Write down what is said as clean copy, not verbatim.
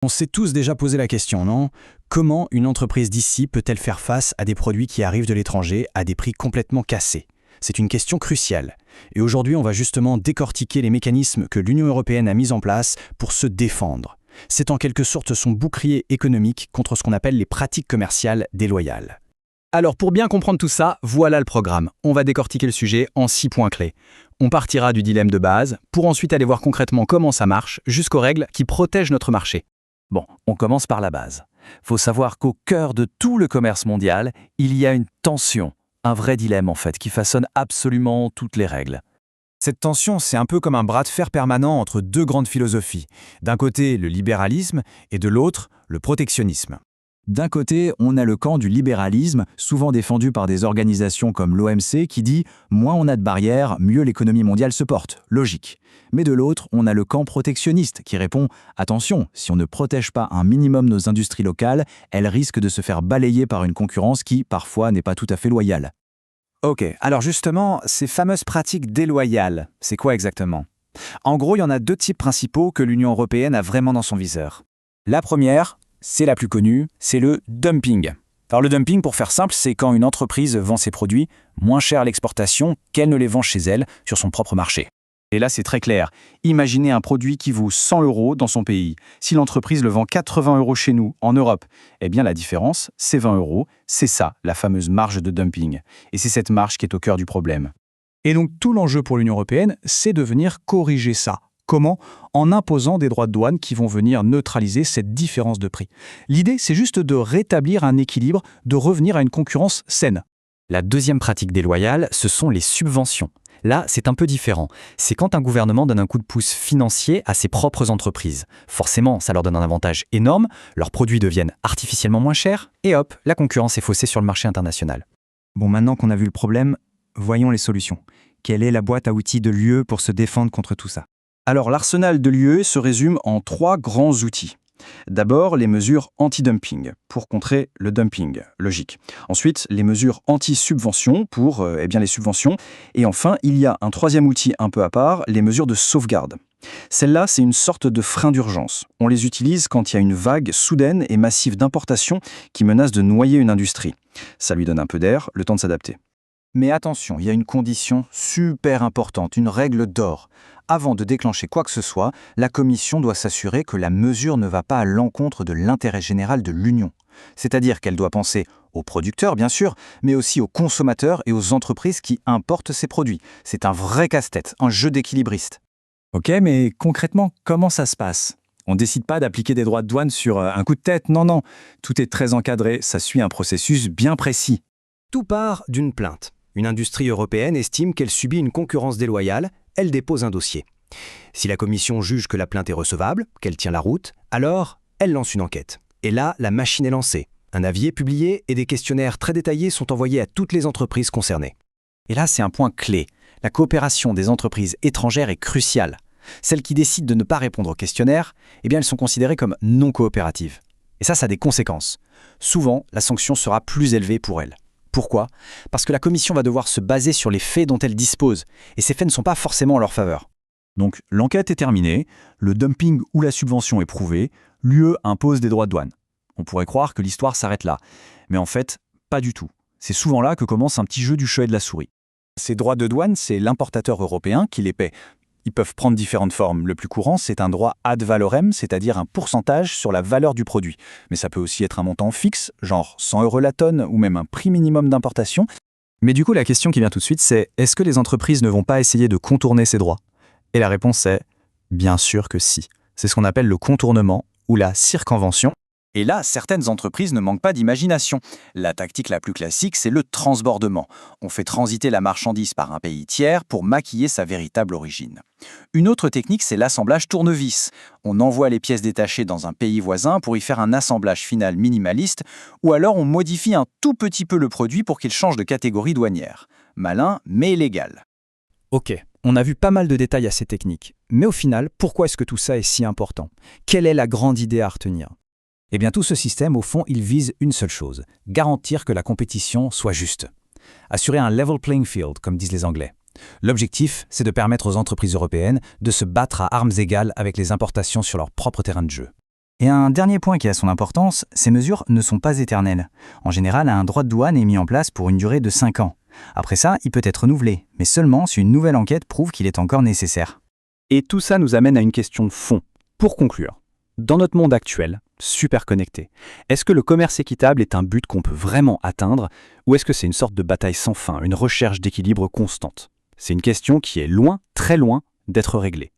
On s'est tous déjà posé la question, non? Comment une entreprise d'ici peut-elle faire face à des produits qui arrivent de l'étranger à des prix complètement cassés? C'est une question cruciale. Et aujourd'hui, on va justement décortiquer les mécanismes que l'Union européenne a mis en place pour se défendre. C'est en quelque sorte son bouclier économique contre ce qu'on appelle les pratiques commerciales déloyales. Alors pour bien comprendre tout ça, voilà le programme. On va décortiquer le sujet en 6 points clés. On partira du dilemme de base, pour ensuite aller voir concrètement comment ça marche, jusqu'aux règles qui protègent notre marché. Bon, on commence par la base. Faut savoir qu'au cœur de tout le commerce mondial, il y a une tension, un vrai dilemme en fait, qui façonne absolument toutes les règles. Cette tension, c'est un peu comme un bras de fer permanent entre deux grandes philosophies. D'un côté, le libéralisme et de l'autre, le protectionnisme. D'un côté, on a le camp du libéralisme, souvent défendu par des organisations comme l'OMC, qui dit « moins on a de barrières, mieux l'économie mondiale se porte ». Logique. Mais de l'autre, on a le camp protectionniste, qui répond « attention, si on ne protège pas un minimum nos industries locales, elles risquent de se faire balayer par une concurrence qui, parfois, n'est pas tout à fait loyale ». Ok, alors justement, ces fameuses pratiques déloyales, c'est quoi exactement? En gros, il y en a deux types principaux que l'Union européenne a vraiment dans son viseur. La première, c'est la plus connue, c'est le dumping. Alors le dumping, pour faire simple, c'est quand une entreprise vend ses produits moins cher à l'exportation qu'elle ne les vend chez elle sur son propre marché. Et là, c'est très clair. Imaginez un produit qui vaut 100 € dans son pays. Si l'entreprise le vend 80 € chez nous, en Europe, eh bien la différence, c'est 20 €. C'est ça, la fameuse marge de dumping. Et c'est cette marge qui est au cœur du problème. Et donc tout l'enjeu pour l'Union européenne, c'est de venir corriger ça. Comment? En imposant des droits de douane qui vont venir neutraliser cette différence de prix. L'idée, c'est juste de rétablir un équilibre, de revenir à une concurrence saine. La deuxième pratique déloyale, ce sont les subventions. Là, c'est un peu différent. C'est quand un gouvernement donne un coup de pouce financier à ses propres entreprises. Forcément, ça leur donne un avantage énorme, leurs produits deviennent artificiellement moins chers, et hop, la concurrence est faussée sur le marché international. Bon, maintenant qu'on a vu le problème, voyons les solutions. Quelle est la boîte à outils de l'UE pour se défendre contre tout ça? Alors l'arsenal de l'UE se résume en 3 grands outils. D'abord, les mesures anti-dumping, pour contrer le dumping, logique. Ensuite, les mesures anti-subvention, pour les subventions. Et enfin, il y a un troisième outil un peu à part, les mesures de sauvegarde. Celles-là, c'est une sorte de frein d'urgence. On les utilise quand il y a une vague soudaine et massive d'importation qui menace de noyer une industrie. Ça lui donne un peu d'air, le temps de s'adapter. Mais attention, il y a une condition super importante, une règle d'or. Avant de déclencher quoi que ce soit, la Commission doit s'assurer que la mesure ne va pas à l'encontre de l'intérêt général de l'Union. C'est-à-dire qu'elle doit penser aux producteurs, bien sûr, mais aussi aux consommateurs et aux entreprises qui importent ces produits. C'est un vrai casse-tête, un jeu d'équilibriste. Ok, mais concrètement, comment ça se passe? On ne décide pas d'appliquer des droits de douane sur un coup de tête, non. Tout est très encadré, ça suit un processus bien précis. Tout part d'une plainte. Une industrie européenne estime qu'elle subit une concurrence déloyale, elle dépose un dossier. Si la Commission juge que la plainte est recevable, qu'elle tient la route, alors elle lance une enquête. Et là, la machine est lancée. Un avis est publié et des questionnaires très détaillés sont envoyés à toutes les entreprises concernées. Et là, c'est un point clé. La coopération des entreprises étrangères est cruciale. Celles qui décident de ne pas répondre aux questionnaires, elles sont considérées comme non coopératives. Et ça a des conséquences. Souvent, la sanction sera plus élevée pour elles. Pourquoi? Parce que la Commission va devoir se baser sur les faits dont elle dispose, et ces faits ne sont pas forcément en leur faveur. Donc l'enquête est terminée, le dumping ou la subvention est prouvé, l'UE impose des droits de douane. On pourrait croire que l'histoire s'arrête là, mais en fait, pas du tout. C'est souvent là que commence un petit jeu du chat et de la souris. Ces droits de douane, c'est l'importateur européen qui les paie. Ils peuvent prendre différentes formes. Le plus courant, c'est un droit ad valorem, c'est-à-dire un pourcentage sur la valeur du produit. Mais ça peut aussi être un montant fixe, genre 100 € la tonne, ou même un prix minimum d'importation. Mais du coup, la question qui vient tout de suite, c'est est-ce que les entreprises ne vont pas essayer de contourner ces droits? Et la réponse est bien sûr que si. C'est ce qu'on appelle le contournement ou la circonvention. Et là, certaines entreprises ne manquent pas d'imagination. La tactique la plus classique, c'est le transbordement. On fait transiter la marchandise par un pays tiers pour maquiller sa véritable origine. Une autre technique, c'est l'assemblage tournevis. On envoie les pièces détachées dans un pays voisin pour y faire un assemblage final minimaliste, ou alors on modifie un tout petit peu le produit pour qu'il change de catégorie douanière. Malin, mais illégal. Ok, on a vu pas mal de détails à ces techniques. Mais au final, pourquoi est-ce que tout ça est si important? Quelle est la grande idée à retenir? Eh bien tout ce système, au fond, il vise une seule chose, garantir que la compétition soit juste. Assurer un level playing field, comme disent les Anglais. L'objectif, c'est de permettre aux entreprises européennes de se battre à armes égales avec les importations sur leur propre terrain de jeu. Et un dernier point qui a son importance, ces mesures ne sont pas éternelles. En général, un droit de douane est mis en place pour une durée de 5 ans. Après ça, il peut être renouvelé, mais seulement si une nouvelle enquête prouve qu'il est encore nécessaire. Et tout ça nous amène à une question de fond. Pour conclure, dans notre monde actuel, super connecté, est-ce que le commerce équitable est un but qu'on peut vraiment atteindre, ou est-ce que c'est une sorte de bataille sans fin, une recherche d'équilibre constante? C'est une question qui est loin, très loin, d'être réglée.